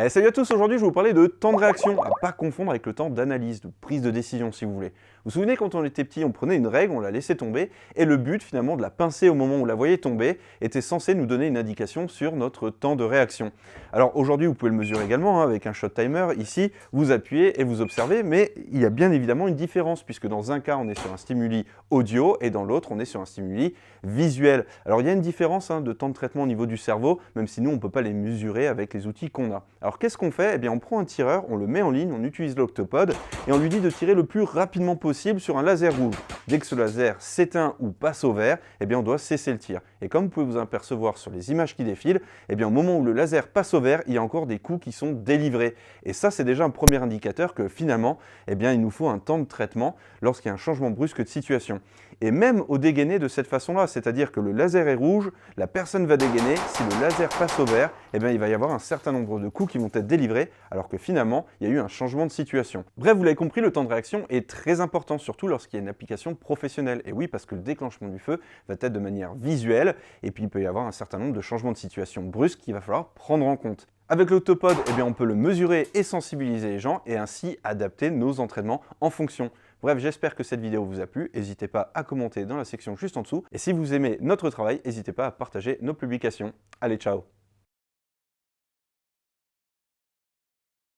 Salut à tous, aujourd'hui je vais vous parler de temps de réaction, à pas confondre avec le temps d'analyse, de prise de décision si vous voulez. Vous vous souvenez quand on était petit, on prenait une règle, on la laissait tomber, et le but finalement de la pincer au moment où vous la voyez tomber était censé nous donner une indication sur notre temps de réaction. Alors aujourd'hui vous pouvez le mesurer également avec un shot timer, ici vous appuyez et vous observez, mais il y a bien évidemment une différence puisque dans un cas on est sur un stimuli audio et dans l'autre on est sur un stimuli visuel. Alors il y a une différence de temps de traitement au niveau du cerveau, même si nous on ne peut pas les mesurer avec les outils qu'on a. Alors qu'est-ce qu'on fait? Eh bien on prend un tireur, on le met en ligne, on utilise l'octopode et on lui dit de tirer le plus rapidement possible sur un laser rouge. Dès que ce laser s'éteint ou passe au vert, eh bien on doit cesser le tir. Et comme vous pouvez vous apercevoir sur les images qui défilent, eh bien au moment où le laser passe au vert, il y a encore des coups qui sont délivrés. Et ça c'est déjà un premier indicateur que finalement, eh bien il nous faut un temps de traitement lorsqu'il y a un changement brusque de situation. Et même au dégainer de cette façon-là, c'est-à-dire que le laser est rouge, la personne va dégainer, si le laser passe au vert, eh bien il va y avoir un certain nombre de coups qui vont être délivrés, alors que finalement, il y a eu un changement de situation. Bref, vous l'avez compris, le temps de réaction est très important, surtout lorsqu'il y a une application professionnelle. Et oui, parce que le déclenchement du feu va être de manière visuelle, et puis il peut y avoir un certain nombre de changements de situation brusques qu'il va falloir prendre en compte. Avec l'octopode, eh bien, on peut le mesurer et sensibiliser les gens, et ainsi adapter nos entraînements en fonction. Bref, j'espère que cette vidéo vous a plu, n'hésitez pas à commenter dans la section juste en dessous, et si vous aimez notre travail, n'hésitez pas à partager nos publications. Allez, ciao!